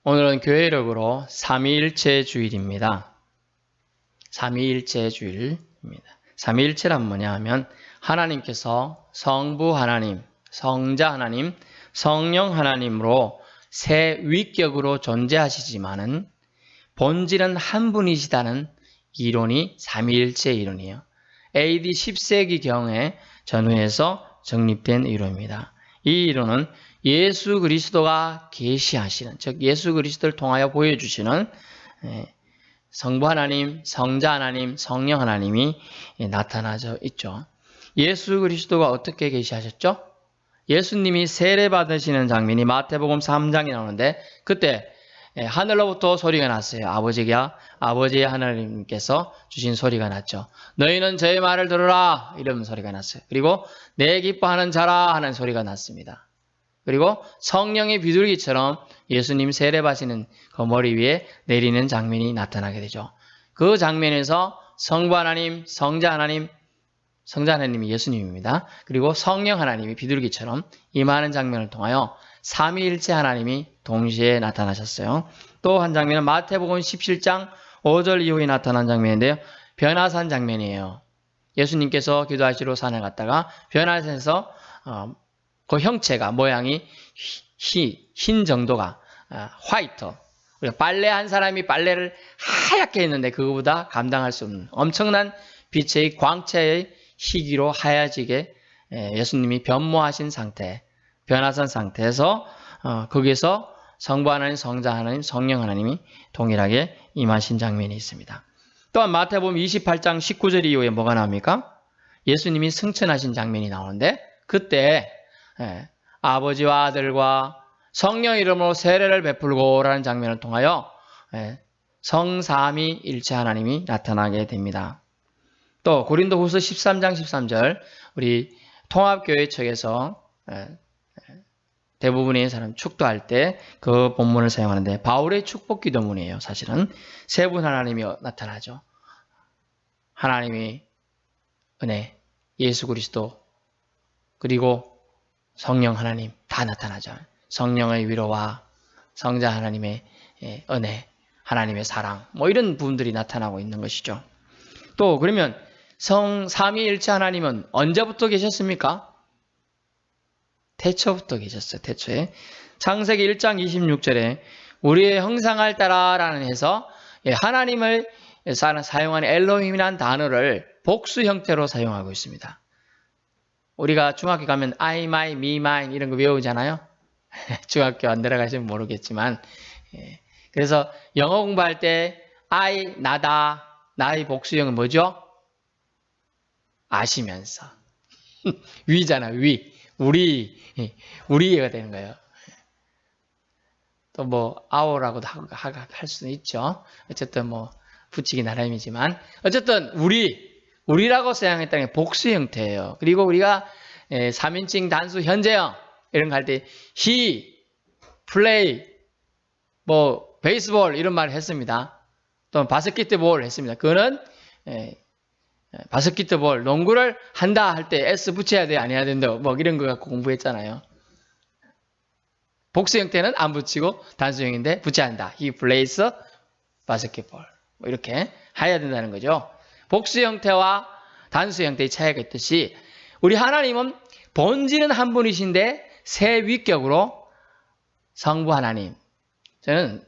오늘은 교회력으로 삼위일체 주일입니다. 삼위일체 주일입니다. 삼위일체란 뭐냐 하면 하나님께서 성부 하나님, 성자 하나님, 성령 하나님으로 세 위격으로 존재하시지만은 본질은 한 분이시다는 이론이 삼위일체 이론이에요. AD 10세기경에 전후에서 정립된 이론입니다. 이 이론은 예수 그리스도가 계시하시는, 즉 예수 그리스도를 통하여 보여주시는 성부 하나님, 성자 하나님, 성령 하나님이 나타나져 있죠. 예수 그리스도가 어떻게 계시하셨죠? 예수님이 세례 받으시는 장면이 마태복음 3장에 나오는데 그때 하늘로부터 소리가 났어요. 아버지의 하나님께서 주신 소리가 났죠. 너희는 저의 말을 들으라 이런 소리가 났어요. 그리고 내 기뻐하는 자라 하는 소리가 났습니다. 그리고 성령의 비둘기처럼 예수님 세례 받으시는 그 머리 위에 내리는 장면이 나타나게 되죠. 그 장면에서 성부 하나님, 성자 하나님이 예수님입니다. 그리고 성령 하나님이 비둘기처럼 임하는 장면을 통하여 삼위일체 하나님이 동시에 나타나셨어요. 또 한 장면은 마태복음 17장 5절 이후에 나타난 장면인데요. 변화산 장면이에요. 예수님께서 기도하시러 산에 갔다가 변화산에서 그 형체가 모양이 흰 정도가 화이트. 우리가 빨래 한 사람이 빨래를 하얗게 했는데 그거보다 감당할 수 없는 엄청난 빛의 광채의 희기로 하얘지게 예수님이 변모하신 상태, 변화산 상태에서 거기에서 성부 하나님, 성자 하나님, 성령 하나님이 동일하게 임하신 장면이 있습니다. 또한 마태복음 28장 19절 이후에 뭐가 나옵니까? 예수님이 승천하신 장면이 나오는데 그때 아버지와 아들과 성령 이름으로 세례를 베풀고라는 장면을 통하여 성삼위일체 하나님이 나타나게 됩니다. 또 고린도후서 13장 13절 우리 통합교회 측에서 대부분의 사람 축도할 때 그 본문을 사용하는데 바울의 축복 기도문이에요. 사실은 세 분 하나님이 나타나죠. 하나님의 은혜, 예수 그리스도 그리고 성령 하나님 다 나타나죠. 성령의 위로와 성자 하나님의 은혜, 하나님의 사랑 뭐 이런 부분들이 나타나고 있는 것이죠. 또 그러면 삼위일체 하나님은 언제부터 계셨습니까? 태초부터 계셨어요. 태초에. 창세기 1장 26절에 우리의 형상을 따라라는 해서 하나님을 사용하는 엘로힘이라는 단어를 복수 형태로 사용하고 있습니다. 우리가 중학교 가면 I, my, me, mine 이런 거 외우잖아요. 중학교 안 들어가시면 모르겠지만 그래서 영어 공부할 때 I, 나다, 나의 복수형은 뭐죠? 아시면서 위잖아. 위. 우리가 되는 거예요. 또 뭐 our라고도 할 수는 있죠. 어쨌든 뭐 붙이기 나름이지만 어쨌든 우리라고 사용했다는 게 복수 형태예요. 그리고 우리가 3인칭 단수 현재형 이런 거 할 때 he, play, 뭐 베이스볼 이런 말을 했습니다. 또 바스켓볼 했습니다. 그거는 바스켓볼 농구를 한다 할 때 S 붙여야 돼, 안 해야 된다 뭐 이런 거 갖고 공부했잖아요. 복수 형태는 안 붙이고 단수형인데 붙여야 한다. He plays basketball. 뭐 이렇게 해야 된다는 거죠. 복수 형태와 단수 형태의 차이가 있듯이 우리 하나님은 본질은 한 분이신데 세 위격으로 성부 하나님. 저는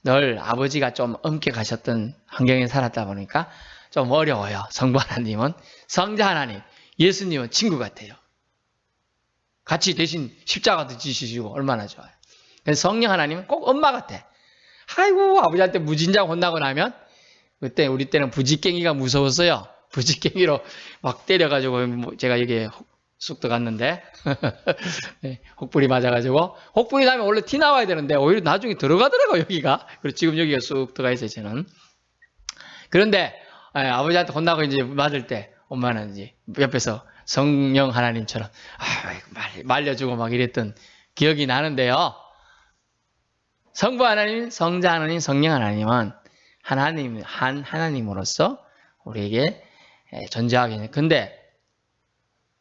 늘 아버지가 좀 엄격하셨던 환경에 살았다 보니까 좀 어려워요. 성부 하나님은. 성자 하나님, 예수님은 친구 같아요. 같이 대신 십자가도 지시시고 얼마나 좋아요. 그래서 성령 하나님은 꼭 엄마 같아. 아이고 아버지한테 무진장 혼나고 나면 그때 우리 때는 부지깽이가 무서웠어요. 부지깽이로 막 때려가지고 제가 여기에 쑥 들어갔는데 혹불이 맞아가지고 혹불이 나면 원래 티 나와야 되는데 오히려 나중에 들어가더라고요 여기가. 그리고 지금 여기가 쑥 들어가 있어요 저는. 그런데 아버지한테 혼나고 이제 맞을 때 엄마는 이제 옆에서 성령 하나님처럼 말려주고 막 이랬던 기억이 나는데요. 성부 하나님, 성자 하나님, 성령 하나님은 하나님으로서 우리에게 존재하게 되는. 근데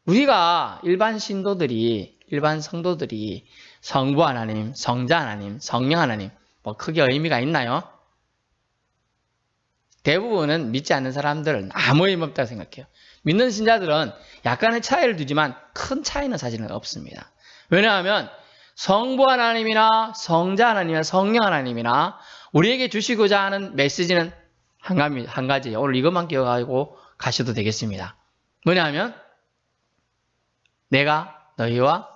우리가 일반 성도들이 성부 하나님, 성자 하나님, 성령 하나님 뭐 크게 의미가 있나요? 대부분은 믿지 않는 사람들은 아무 의미 없다고 생각해요. 믿는 신자들은 약간의 차이를 두지만 큰 차이는 사실은 없습니다. 왜냐하면 성부 하나님이나 성자 하나님이나 성령 하나님이나 우리에게 주시고자 하는 메시지는 한 가지예요. 오늘 이것만 기억하고 가셔도 되겠습니다. 뭐냐면 내가 너희와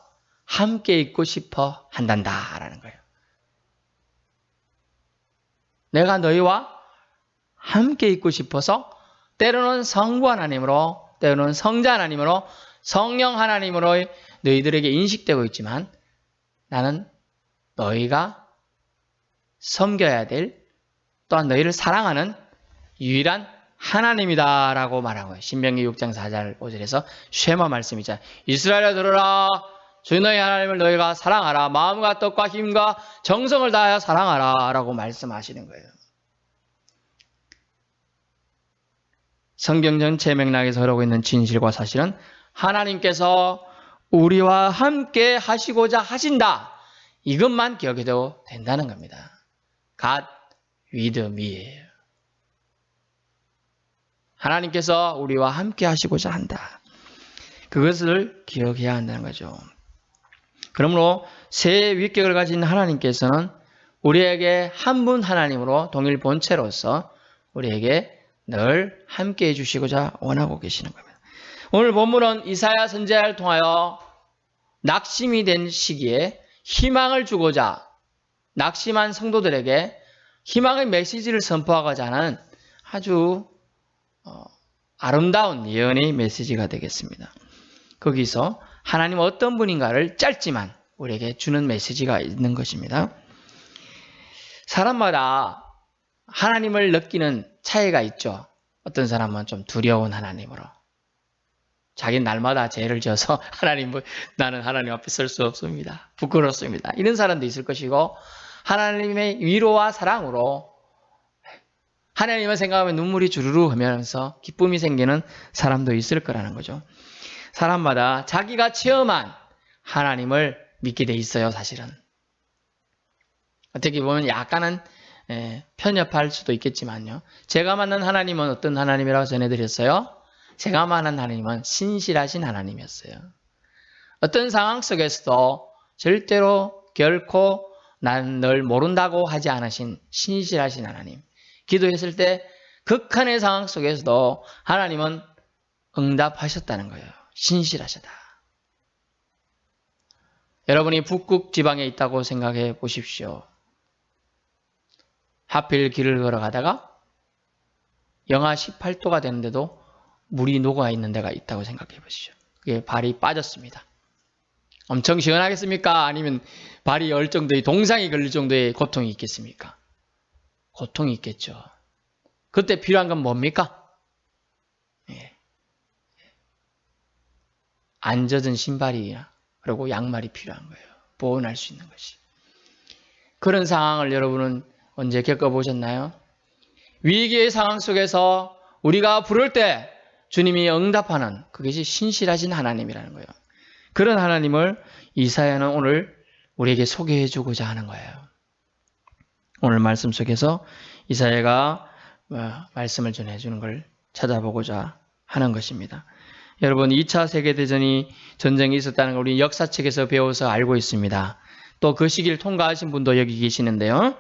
함께 있고 싶어 한단다 라는 거예요. 내가 너희와 함께 있고 싶어서 때로는 성부 하나님으로 때로는 성자 하나님으로 성령 하나님으로 너희들에게 인식되고 있지만 나는 너희가 섬겨야 될 또한 너희를 사랑하는 유일한 하나님이다 라고 말하고요. 신명기 6장 4절 5절에서 쉐마 말씀이죠. 이스라엘아 들으라. 주 너희 하나님을 너희가 사랑하라. 마음과 뜻과 힘과 정성을 다하여 사랑하라 라고 말씀하시는 거예요. 성경 전체 맥락에서 흐르고 있는 진실과 사실은 하나님께서 우리와 함께 하시고자 하신다. 이것만 기억해도 된다는 겁니다. God with me예요. 하나님께서 우리와 함께 하시고자 한다. 그것을 기억해야 한다는 거죠. 그러므로 새 위격을 가진 하나님께서는 우리에게 한 분 하나님으로 동일 본체로서 우리에게 늘 함께 해주시고자 원하고 계시는 겁니다. 오늘 본문은 이사야 선지자를 통하여 낙심이 된 시기에 희망을 주고자 낙심한 성도들에게 희망의 메시지를 선포하고자 하는 아주 아름다운 예언의 메시지가 되겠습니다. 거기서 하나님 어떤 분인가를 짧지만 우리에게 주는 메시지가 있는 것입니다. 사람마다 하나님을 느끼는 차이가 있죠. 어떤 사람은 좀 두려운 하나님으로 자기는 날마다 죄를 지어서 나는 하나님 앞에 설 수 없습니다. 부끄럽습니다. 이런 사람도 있을 것이고 하나님의 위로와 사랑으로 하나님을 생각하면 눈물이 주르르 흐르면서 기쁨이 생기는 사람도 있을 거라는 거죠. 사람마다 자기가 체험한 하나님을 믿게 돼 있어요. 사실은. 어떻게 보면 약간은 편협할 수도 있겠지만요. 제가 만난 하나님은 어떤 하나님이라고 전해드렸어요? 제가 만난 하나님은 신실하신 하나님이었어요. 어떤 상황 속에서도 절대로 결코 난 널 모른다고 하지 않으신 신실하신 하나님. 기도했을 때 극한의 상황 속에서도 하나님은 응답하셨다는 거예요. 신실하시다. 여러분이 북극 지방에 있다고 생각해 보십시오. 하필 길을 걸어가다가 영하 18도가 되는데도 물이 녹아 있는 데가 있다고 생각해 보시죠. 그게 발이 빠졌습니다. 엄청 시원하겠습니까? 아니면 발이 열 정도의 동상이 걸릴 정도의 고통이 있겠습니까? 고통이 있겠죠. 그때 필요한 건 뭡니까? 안 젖은 신발이나 그리고 양말이 필요한 거예요. 보온할 수 있는 것이. 그런 상황을 여러분은 언제 겪어보셨나요? 위기의 상황 속에서 우리가 부를 때 주님이 응답하는 그것이 신실하신 하나님이라는 거예요. 그런 하나님을 이사야는 오늘 우리에게 소개해 주고자 하는 거예요. 오늘 말씀 속에서 이사야가 말씀을 전해주는 걸 찾아보고자 하는 것입니다. 여러분 2차 세계대전이 전쟁이 있었다는 걸 우리 역사책에서 배워서 알고 있습니다. 또 그 시기를 통과하신 분도 여기 계시는데요.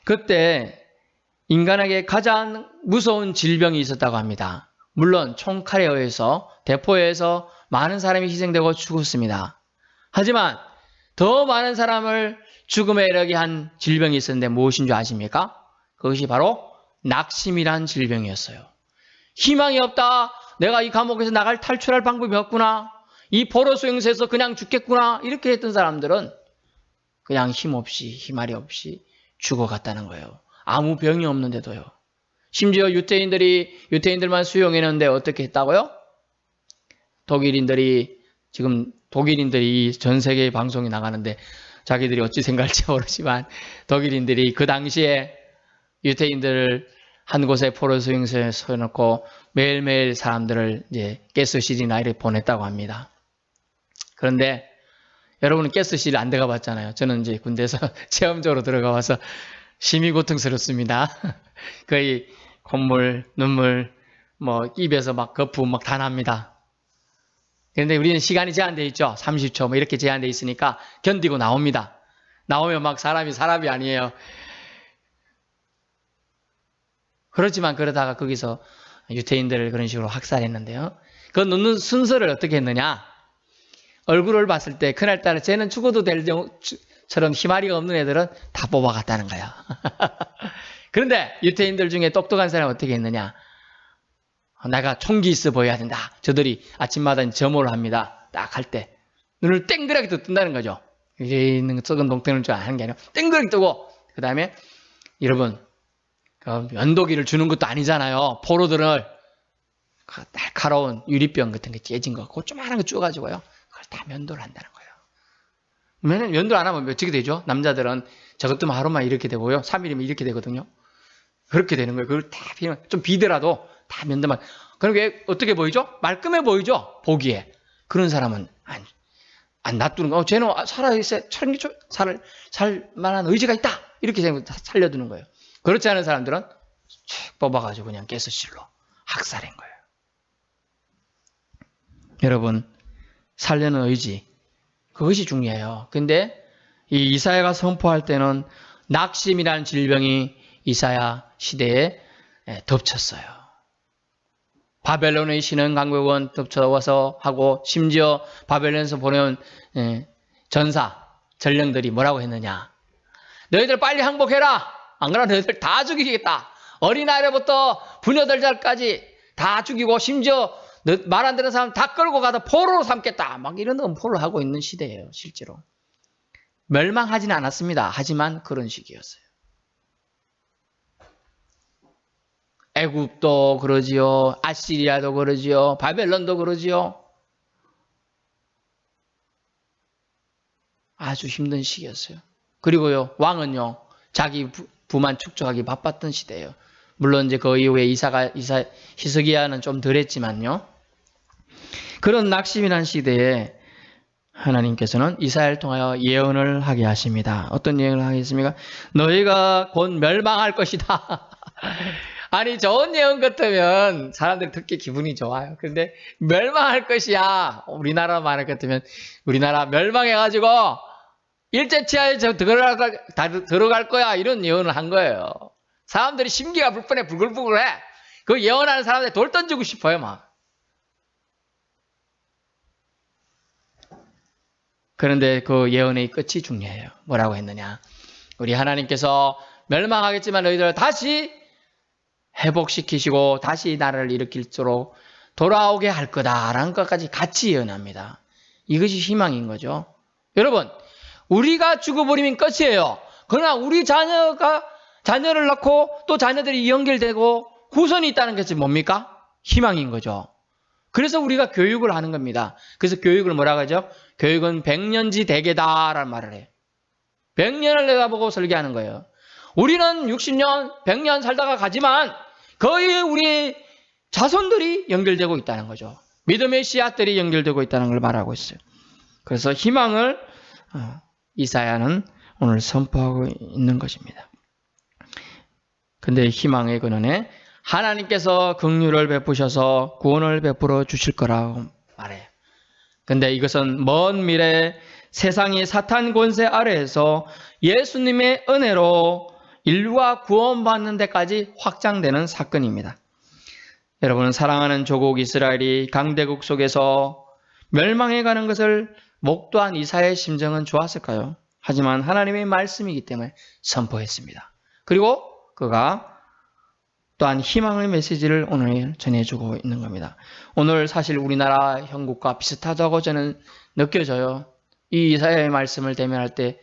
그때 인간에게 가장 무서운 질병이 있었다고 합니다. 물론 총칼에 의해서 대포에 의해서 많은 사람이 희생되고 죽었습니다. 하지만 더 많은 사람을 죽음에 이르게 한 질병이 있었는데 무엇인 줄 아십니까? 그것이 바로 낙심이란 질병이었어요. 희망이 없다. 내가 이 감옥에서 탈출할 방법이 없구나. 이 포로 수용소에서 그냥 죽겠구나. 이렇게 했던 사람들은 그냥 힘없이 희말이 없이 죽어갔다는 거예요. 아무 병이 없는데도요. 심지어 유태인들만 수용했는데 어떻게 했다고요? 독일인들이 전 세계 방송이 나가는데 자기들이 어찌 생각할지 모르지만 독일인들이 그 당시에 유태인들을 한 곳에 포로 수용소에 서놓고 매일매일 사람들을 이제 가스실이나 이렇게 보냈다고 합니다. 그런데 여러분은 가스실 안 들어가 봤잖아요. 저는 이제 군대에서 체험적으로 들어가 와서 심히 고통스럽습니다. 거의 콧물, 눈물, 뭐 입에서 막 거품 막 다 납니다. 그런데 우리는 시간이 제한되어 있죠. 30초 뭐 이렇게 제한되어 있으니까 견디고 나옵니다. 나오면 막 사람이 아니에요. 그렇지만 그러다가 거기서 유태인들을 그런 식으로 학살했는데요. 그 놓는 순서를 어떻게 했느냐. 얼굴을 봤을 때 그날따라 쟤는 죽어도 될 처럼 희마리가 없는 애들은 다 뽑아갔다는 거야. 그런데 유태인들 중에 똑똑한 사람은 어떻게 했느냐. 내가 총기 있어 보여야 된다. 저들이 아침마다 점호를 합니다. 딱 할 때 눈을 땡그랗게 뜬다는 거죠. 위에 있는 썩은 동태는 줄 아는 게 아니라 땡그랗게 뜨고, 그 다음에 여러분 면도기를 주는 것도 아니잖아요. 포로들을 날카로운 유리병 같은 게 째진 거, 그거 조그마한 거 쪼가지고요. 그걸 다 면도를 한다는 거예요. 왜냐면 면도를 안 하면 어떻게 되죠? 남자들은 저것도 하루만 이렇게 되고요. 3일이면 이렇게 되거든요. 그렇게 되는 거예요. 그걸 다 피면 좀 비더라도 다 면도만. 그럼 왜 어떻게 보이죠? 말끔해 보이죠? 보기에. 그런 사람은 안 놔두는 거. 쟤는 살아있어야 살 만한 의지가 있다. 이렇게 생각해서 살려두는 거예요. 그렇지 않은 사람들은 쭉 뽑아가지고 그냥 가스실로 학살한 거예요. 여러분, 살려는 의지, 그것이 중요해요. 근데 이 이사야가 선포할 때는 낙심이라는 질병이 이사야 시대에 덮쳤어요. 바벨론의 신흥 강국은 덮쳐와서 하고, 심지어 바벨론에서 보내온 전령들이 뭐라고 했느냐. 너희들 빨리 항복해라. 안 그러면 너희들 다 죽이겠다. 어린아이부터 부녀들까지 다 죽이고, 심지어 말 안 듣는 사람 다 끌고 가서 포로로 삼겠다. 막 이런 음포를 하고 있는 시대예요. 실제로. 멸망하지는 않았습니다. 하지만 그런 시기였어요. 애굽도 그러지요. 아시리아도 그러지요. 바벨론도 그러지요. 아주 힘든 시기였어요. 그리고요, 왕은요, 자기 부만 축적하기 바빴던 시대예요. 물론 이제 그 이후에 히스기야는 좀 덜했지만요. 그런 낙심이란 시대에 하나님께서는 이사야를 통하여 예언을 하게 하십니다. 어떤 예언을 하겠습니까? 너희가 곧 멸망할 것이다. 아니, 좋은 예언 같으면 사람들이 듣기 기분이 좋아요. 그런데 멸망할 것이야. 우리나라 말할 것 같으면 우리나라 멸망해가지고 일제치하에 들어갈 거야. 이런 예언을 한 거예요. 사람들이 심기가 불편해 부글부글해. 그 예언하는 사람들 돌 던지고 싶어요, 막. 그런데 그 예언의 끝이 중요해요. 뭐라고 했느냐. 우리 하나님께서 멸망하겠지만 너희들 다시 회복시키시고 다시 나라를 일으킬수록 돌아오게 할 거다라는 것까지 같이 예언합니다. 이것이 희망인 거죠. 여러분, 우리가 죽어버리면 끝이에요. 그러나 우리 자녀를 낳고 또 자녀들이 연결되고 후손이 있다는 것이 뭡니까? 희망인 거죠. 그래서 우리가 교육을 하는 겁니다. 그래서 교육을 뭐라고 하죠? 교육은 백년지 대계다라는 말을 해요. 100년을 내다보고 설계하는 거예요. 우리는 60년, 100년 살다가 가지만 거의 우리 자손들이 연결되고 있다는 거죠. 믿음의 씨앗들이 연결되고 있다는 걸 말하고 있어요. 그래서 희망을 이사야는 오늘 선포하고 있는 것입니다. 근데 희망의 근원에 하나님께서 긍휼을 베푸셔서 구원을 베풀어 주실 거라고 말해요. 근데 이것은 먼 미래 세상이 사탄 권세 아래에서 예수님의 은혜로 인류가 구원받는 데까지 확장되는 사건입니다. 여러분, 사랑하는 조국 이스라엘이 강대국 속에서 멸망해가는 것을 목도한 이사야의 심정은 좋았을까요? 하지만 하나님의 말씀이기 때문에 선포했습니다. 그리고 그가 또한 희망의 메시지를 오늘 전해주고 있는 겁니다. 오늘 사실 우리나라 형국과 비슷하다고 저는 느껴져요. 이 이사야의 말씀을 대면할 때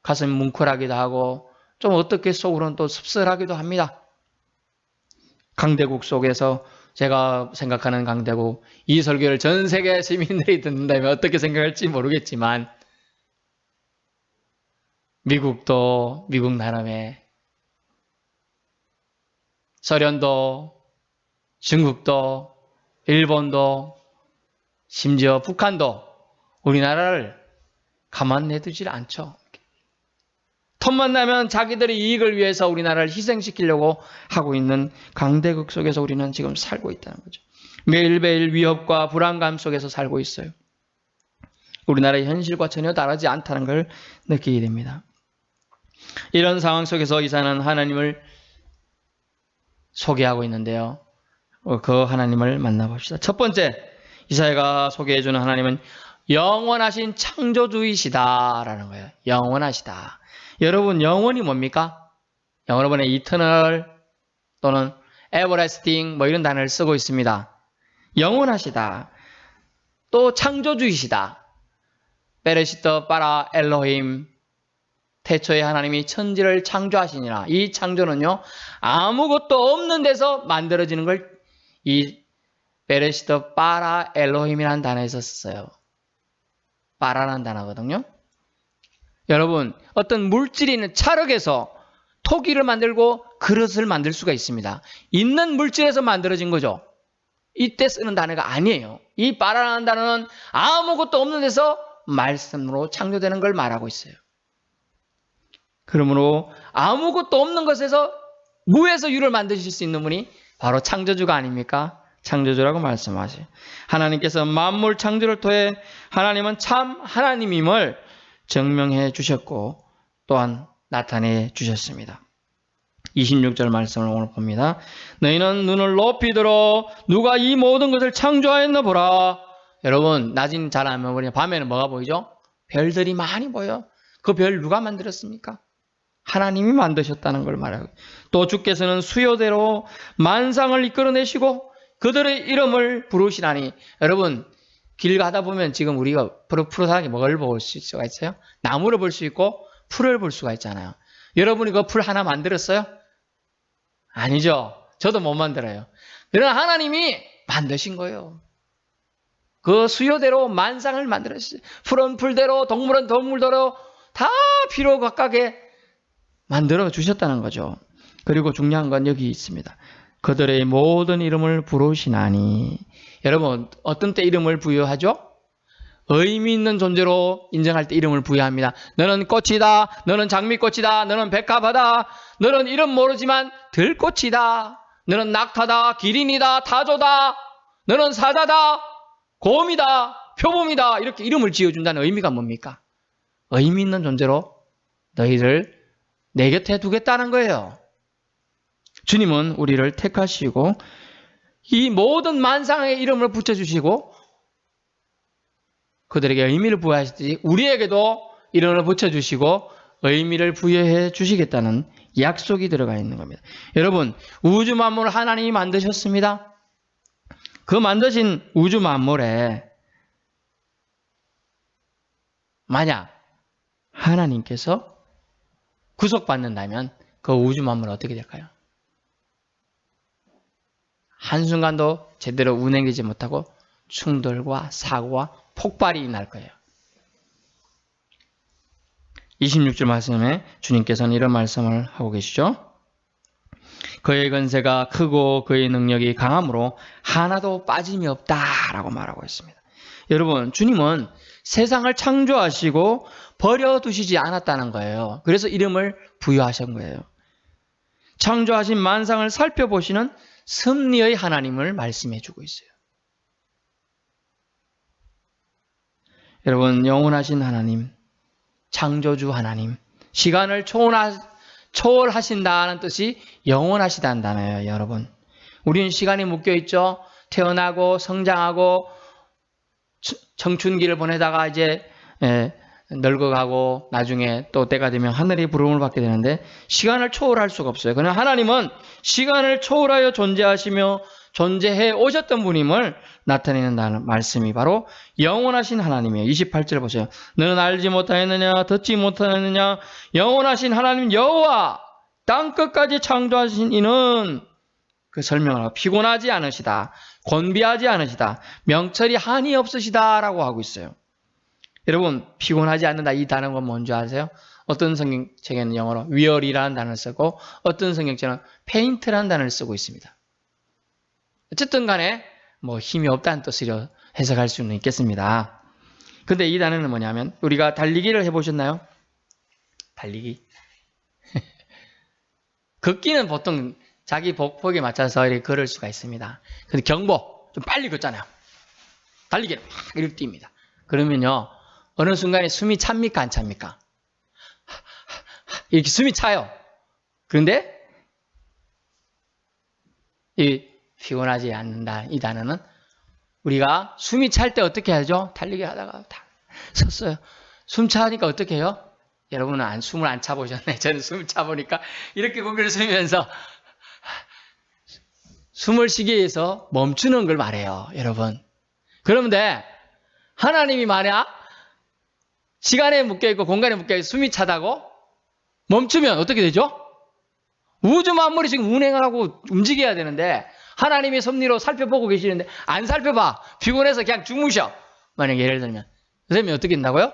가슴이 뭉클하기도 하고 좀 어떻게 속으로는 또 씁쓸하기도 합니다. 강대국 속에서 제가 생각하는 강대국, 이 설교를 전 세계 시민들이 듣는다면 어떻게 생각할지 모르겠지만 미국도 미국 나름의, 소련도, 중국도, 일본도, 심지어 북한도 우리나라를 가만 내두질 않죠. 틈만 나면 자기들의 이익을 위해서 우리나라를 희생시키려고 하고 있는 강대국 속에서 우리는 지금 살고 있다는 거죠. 매일매일 위협과 불안감 속에서 살고 있어요. 우리나라의 현실과 전혀 다르지 않다는 걸 느끼게 됩니다. 이런 상황 속에서 이사야는 하나님을 소개하고 있는데요. 그 하나님을 만나봅시다. 첫 번째, 이사야가 소개해주는 하나님은 영원하신 창조주이시다라는 거예요. 영원하시다. 여러분, 영원이 뭡니까? 영어로는 eternal 또는 everlasting 뭐 이런 단어를 쓰고 있습니다. 영원하시다. 또 창조주이시다. 베레시트 바라 엘로힘, 태초에 하나님이 천지를 창조하시니라. 이 창조는요, 아무것도 없는 데서 만들어지는 걸 이 베레시트 바라 엘로힘이라는 단어에서 썼어요. 바라라는 단어거든요. 여러분, 어떤 물질이 있는 찰흙에서 토기를 만들고 그릇을 만들 수가 있습니다. 있는 물질에서 만들어진 거죠. 이때 쓰는 단어가 아니에요. 이 바라라는 단어는 아무것도 없는 데서 말씀으로 창조되는 걸 말하고 있어요. 그러므로 아무것도 없는 것에서 무에서 유를 만드실 수 있는 분이 바로 창조주가 아닙니까? 창조주라고 말씀하세요. 하나님께서 만물 창조를 통해 하나님은 참 하나님임을 증명해 주셨고 또한 나타내 주셨습니다. 26절 말씀을 오늘 봅니다. 너희는 눈을 높이 들어 누가 이 모든 것을 창조하였나 보라. 여러분, 낮에는 잘 안 보이냐? 밤에는 뭐가 보이죠? 별들이 많이 보여. 그 별 누가 만들었습니까? 하나님이 만드셨다는 걸 말하고, 또 주께서는 수요대로 만상을 이끌어내시고 그들의 이름을 부르시나니. 여러분, 길 가다 보면 지금 우리가 푸릇푸릇하게 뭘 볼 수가 있어요? 나무를 볼 수 있고 풀을 볼 수가 있잖아요. 여러분이 그 풀 하나 만들었어요? 아니죠. 저도 못 만들어요. 그러나 하나님이 만드신 거예요. 그 수요대로 만상을 만들었어요. 풀은 풀대로, 동물은 동물대로 다 필요 각각에 만들어 주셨다는 거죠. 그리고 중요한 건 여기 있습니다. 그들의 모든 이름을 부르시나니. 여러분, 어떤 때 이름을 부여하죠? 의미 있는 존재로 인정할 때 이름을 부여합니다. 너는 꽃이다. 너는 장미꽃이다. 너는 백합하다. 너는 이름 모르지만 들꽃이다. 너는 낙타다. 기린이다. 타조다. 너는 사자다. 곰이다. 표범이다. 이렇게 이름을 지어준다는 의미가 뭡니까? 의미 있는 존재로 너희를 내 곁에 두겠다는 거예요. 주님은 우리를 택하시고 이 모든 만상의 이름을 붙여주시고 그들에게 의미를 부여하시듯이 우리에게도 이름을 붙여주시고 의미를 부여해 주시겠다는 약속이 들어가 있는 겁니다. 여러분, 우주 만물을 하나님이 만드셨습니다. 그 만드신 우주 만물에 만약 하나님께서 구속받는다면 그 우주 만물은 어떻게 될까요? 한순간도 제대로 운행되지 못하고 충돌과 사고와 폭발이 날 거예요. 26절 말씀에 주님께서는 이런 말씀을 하고 계시죠. 그의 권세가 크고 그의 능력이 강함으로 하나도 빠짐이 없다라고 말하고 있습니다. 여러분, 주님은 세상을 창조하시고 버려두시지 않았다는 거예요. 그래서 이름을 부여하신 거예요. 창조하신 만상을 살펴보시는 섭리의 하나님을 말씀해 주고 있어요. 여러분, 영원하신 하나님, 창조주 하나님, 시간을 초월하신다는 뜻이 영원하시다는 단어예요. 여러분, 우리는 시간이 묶여있죠. 태어나고 성장하고 청춘기를 보내다가 이제 늙어가고 나중에 또 때가 되면 하늘의 부름을 받게 되는데 시간을 초월할 수가 없어요. 그러나 하나님은 시간을 초월하여 존재하시며 존재해 오셨던 분임을 나타내는 말씀이 바로 영원하신 하나님이에요. 28절 보세요. 너는 알지 못하였느냐 듣지 못하였느냐 영원하신 하나님 여호와 땅끝까지 창조하신 이는 그 설명을 하고 피곤하지 않으시다. 곤비하지 않으시다. 명철이 한이 없으시다라고 하고 있어요. 여러분, 피곤하지 않는다 이 단어가 뭔지 아세요? 어떤 성경책에는 영어로 weary라는 단어를 쓰고 어떤 성경책은 paint라는 단어를 쓰고 있습니다. 어쨌든 간에 뭐 힘이 없다는 뜻으로 해석할 수는 있겠습니다. 근데 이 단어는 뭐냐면 우리가 달리기를 해보셨나요? 달리기. 걷기는 보통 자기 복폭에 맞춰서 이렇게 걸을 수가 있습니다. 근데 경보, 좀 빨리 걷잖아요. 달리기를 막 이렇게 뜁니다. 그러면요, 어느 순간에 숨이 찹니까? 안 찹니까? 이렇게 숨이 차요. 그런데 이 피곤하지 않는다. 이 단어는 우리가 숨이 찰 때 어떻게 하죠? 달리기 하다가 다 섰어요. 숨 차니까 어떻게 해요? 여러분은 숨을 안 차보셨네. 저는 숨을 차보니까 이렇게 고개를 숙이면서 숨을 쉬기 위해서 멈추는 걸 말해요. 여러분. 그런데 하나님이 만약 시간에 묶여있고 공간에 묶여있고 숨이 차다고 멈추면 어떻게 되죠? 우주 만물이 지금 운행을 하고 움직여야 되는데 하나님의 섭리로 살펴보고 계시는데 안 살펴봐. 피곤해서 그냥 주무셔. 만약에 예를 들면. 그러면 어떻게 된다고요?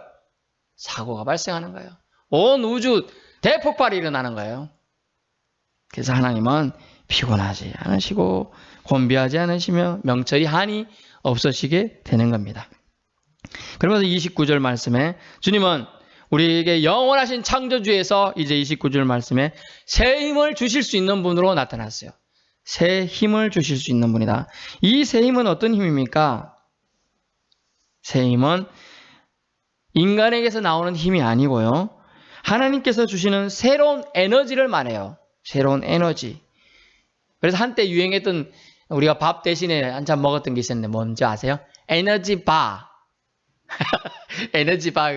사고가 발생하는 거예요. 온 우주 대폭발이 일어나는 거예요. 그래서 하나님은 피곤하지 않으시고 곤비하지 않으시며 명철이 한이 없어지게 되는 겁니다. 그러면서 29절 말씀에 주님은 우리에게 영원하신 창조주에서 이제 29절 말씀에 새 힘을 주실 수 있는 분으로 나타났어요. 새 힘을 주실 수 있는 분이다. 이 새 힘은 어떤 힘입니까? 새 힘은 인간에게서 나오는 힘이 아니고요. 하나님께서 주시는 새로운 에너지를 말해요. 새로운 에너지. 그래서 한때 유행했던 우리가 밥 대신에 한참 먹었던 게 있었는데 뭔지 아세요? 에너지바. 에너지바.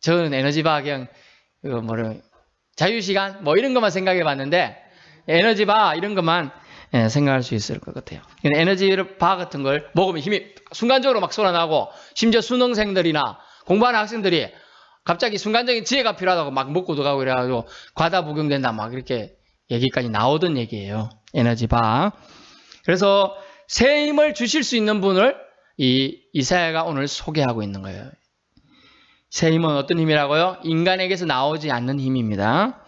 저는 에너지바 그냥 자유시간 뭐 이런 것만 생각해 봤는데 에너지바 이런 것만 생각할 수 있을 것 같아요. 에너지바 같은 걸 먹으면 힘이 순간적으로 막 솟아나고 심지어 수능생들이나 공부하는 학생들이 갑자기 순간적인 지혜가 필요하다고 막 먹고 들어가고 이래가지고 과다 복용된다 막 이렇게 얘기까지 나오던 얘기예요. 에너지바. 그래서 새 힘을 주실 수 있는 분을 이 이사야가 오늘 소개하고 있는 거예요. 새 힘은 어떤 힘이라고요? 인간에게서 나오지 않는 힘입니다.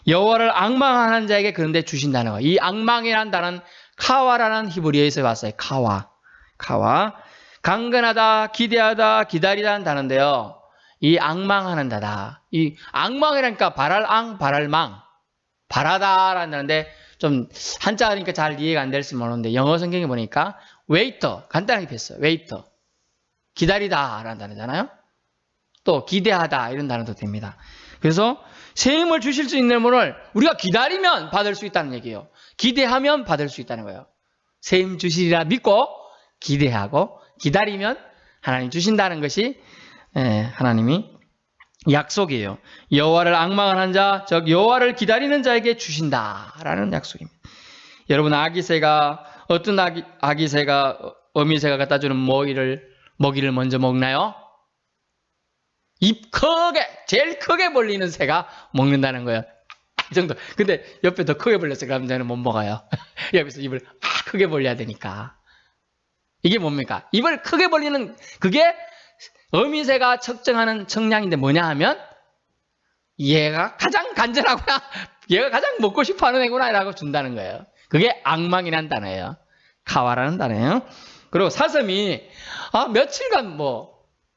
여호와를 앙망하는 자에게 그런데 주신다는 거예요. 이 앙망이라는 단어는 카와라는 히브리어에서 왔어요. 카와. 강건하다, 기대하다, 기다리다는 단어인데요. 이 앙망하는 자다. 이 앙망이라니까 발알망. 바라다라는 단어인데 좀 한자니까 잘 이해가 안 될지 모르는데 영어 성경에 보니까 웨이터, 간단하게 뺐어요. 웨이터. 기다리다라는 단어잖아요. 또 기대하다 이런 단어도 됩니다. 그래서 새 힘을 주실 수 있는 분을 우리가 기다리면 받을 수 있다는 얘기예요. 기대하면 받을 수 있다는 거예요. 새 힘 주시리라 믿고 기대하고 기다리면 하나님 주신다는 것이 하나님이 약속이에요. 여호와를 앙망하는 자, 즉 여호와를 기다리는 자에게 주신다라는 약속입니다. 여러분 어떤 아기새가 어미새가 갖다 주는 먹이를 먼저 먹나요? 입 제일 크게 벌리는 새가 먹는다는 거예요. 이 정도. 근데 옆에 더 크게 벌렸어요. 그럼 저는 못 먹어요. 옆에서 입을 크게 벌려야 되니까. 이게 뭡니까? 입을 크게 벌리는 그게 어미새가 측정하는 청량인데 뭐냐 하면 얘가 가장 간절하구나. 얘가 가장 먹고 싶어하는 애구나 라고 준다는 거예요. 그게 앙망이라는 단어예요. 카와라는 단어예요. 그리고 사슴이 며칠간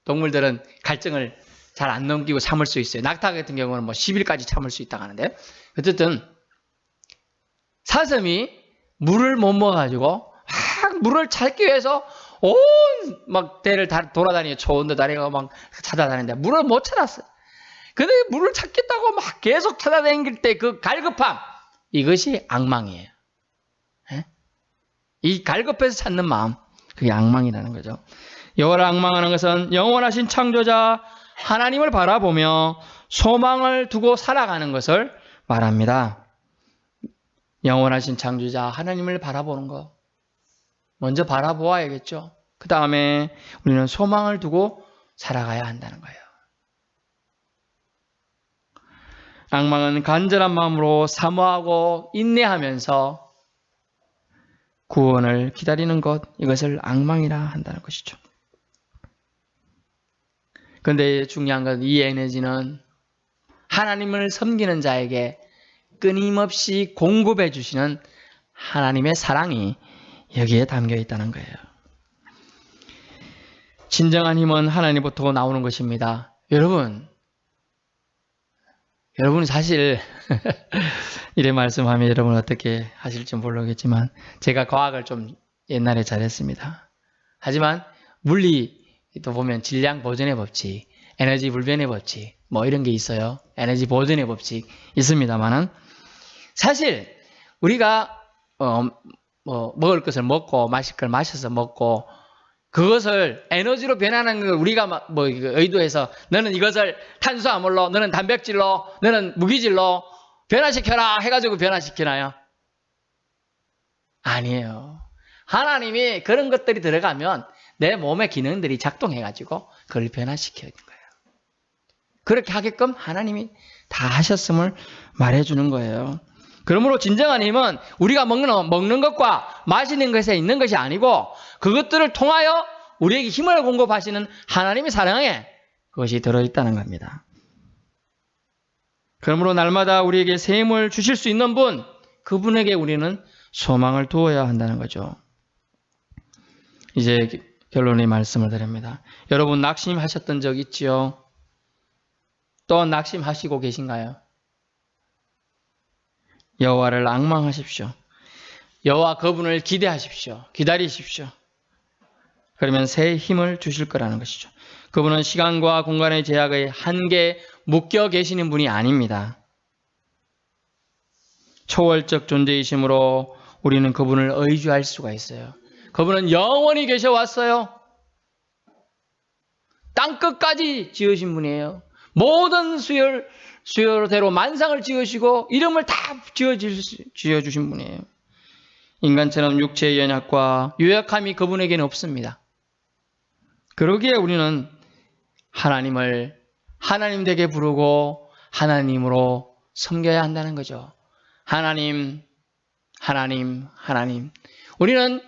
동물들은 갈증을 잘 안 넘기고 참을 수 있어요. 낙타 같은 경우는 10일까지 참을 수 있다고 하는데 어쨌든 사슴이 물을 못 먹어가지고 물을 찾기 위해서 온 대를 돌아다니고 초원도 다니고 막 찾아다니는데 물을 못 찾았어요. 근데 물을 찾겠다고 막 계속 찾아다닐 때 그 갈급함, 이것이 앙망이에요. 이 갈급해서 찾는 마음, 그게 앙망이라는 거죠. 여호와를 앙망하는 것은 영원하신 창조자 하나님을 바라보며 소망을 두고 살아가는 것을 말합니다. 영원하신 창조자 하나님을 바라보는 것. 먼저 바라보아야겠죠. 그 다음에 우리는 소망을 두고 살아가야 한다는 거예요. 앙망은 간절한 마음으로 사모하고 인내하면서 구원을 기다리는 것, 이것을 앙망이라 한다는 것이죠. 그런데 중요한 건 이 에너지는 하나님을 섬기는 자에게 끊임없이 공급해 주시는 하나님의 사랑이 여기에 담겨 있다는 거예요. 진정한 힘은 하나님부터 나오는 것입니다. 여러분이 사실 이래 말씀하면 여러분 어떻게 하실지 모르겠지만 제가 과학을 좀 옛날에 잘했습니다. 하지만 물리도 보면 질량 보존의 법칙, 에너지 불변의 법칙 뭐 이런 게 있어요. 에너지 보존의 법칙 있습니다만은 사실 우리가 먹을 것을 먹고 마실 걸 마셔서 먹고 그것을 에너지로 변하는 걸 우리가 의도해서 너는 이것을 탄수화물로, 너는 단백질로, 너는 무기질로 변화시켜라 해가지고 변화시키나요? 아니에요. 하나님이 그런 것들이 들어가면 내 몸의 기능들이 작동해가지고 그걸 변화시키는 거예요. 그렇게 하게끔 하나님이 다 하셨음을 말해주는 거예요. 그러므로 진정한 힘은 우리가 먹는 것과 마시는 것에 있는 것이 아니고 그것들을 통하여 우리에게 힘을 공급하시는 하나님의 사랑에 그것이 들어있다는 겁니다. 그러므로 날마다 우리에게 새 힘을 주실 수 있는 분, 그분에게 우리는 소망을 두어야 한다는 거죠. 이제 결론의 말씀을 드립니다. 여러분 낙심하셨던 적 있지요? 또 낙심하시고 계신가요? 여호와를 앙망하십시오. 여호와 그분을 기대하십시오. 기다리십시오. 그러면 새 힘을 주실 거라는 것이죠. 그분은 시간과 공간의 제약의 한계에 묶여 계시는 분이 아닙니다. 초월적 존재이심으로 우리는 그분을 의지할 수가 있어요. 그분은 영원히 계셔왔어요. 땅끝까지 지으신 분이에요. 모든 수요대로 만상을 지으시고 이름을 다 지어주신 분이에요. 인간처럼 육체의 연약과 유약함이 그분에게는 없습니다. 그러기에 우리는 하나님을 하나님 되게 부르고 하나님으로 섬겨야 한다는 거죠. 하나님, 하나님, 하나님. 우리는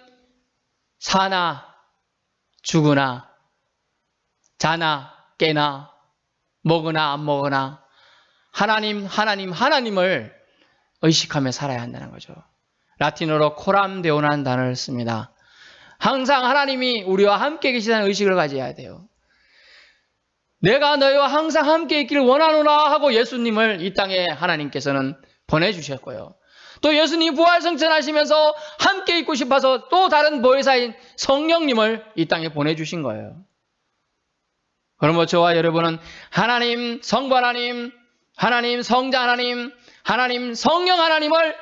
사나 죽으나 자나 깨나 먹으나 안 먹으나 하나님, 하나님, 하나님을 의식하며 살아야 한다는 거죠. 라틴어로 코람 데오라는 단어를 씁니다. 항상 하나님이 우리와 함께 계시다는 의식을 가져야 돼요. 내가 너희와 항상 함께 있기를 원하노라 하고 예수님을 이 땅에 하나님께서는 보내주셨고요. 또 예수님 부활승천하시면서 함께 있고 싶어서 또 다른 보혜사인 성령님을 이 땅에 보내주신 거예요. 그러므로 저와 여러분은 하나님, 성부 하나님, 하나님, 성자 하나님, 하나님, 성령 하나님을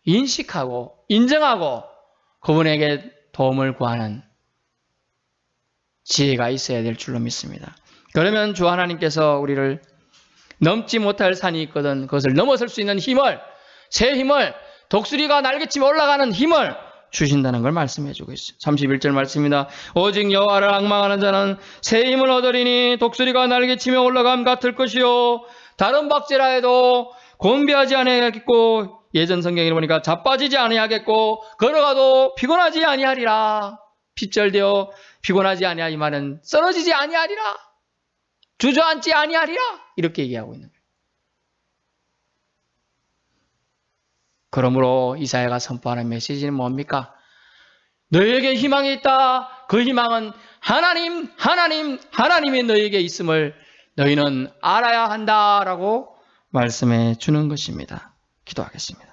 인식하고 인정하고 그분에게 도움을 구하는 지혜가 있어야 될 줄로 믿습니다. 그러면 주 하나님께서 우리를 넘지 못할 산이 있거든 그것을 넘어설 수 있는 힘을, 새 힘을, 독수리가 날개치며 올라가는 힘을 주신다는 걸 말씀해 주고 있어요. 31절 말씀입니다. 오직 여호와를 앙망하는 자는 새 힘을 얻으리니 독수리가 날개치며 올라감 같을 것이요 다른 박제라 해도 곤비하지 아니하겠고 예전 성경에 보니까 자빠지지 아니하겠고 걸어가도 피곤하지 아니하리라. 핏절되어 피곤하지 아니하 이 말은 쓰러지지 아니하리라. 주저앉지 아니하리라. 이렇게 얘기하고 있는 거예요. 그러므로 이사야가 선포하는 메시지는 뭡니까? 너희에게 희망이 있다. 그 희망은 하나님, 하나님, 하나님이 너희에게 있음을 너희는 알아야 한다라고 말씀해 주는 것입니다. 기도하겠습니다.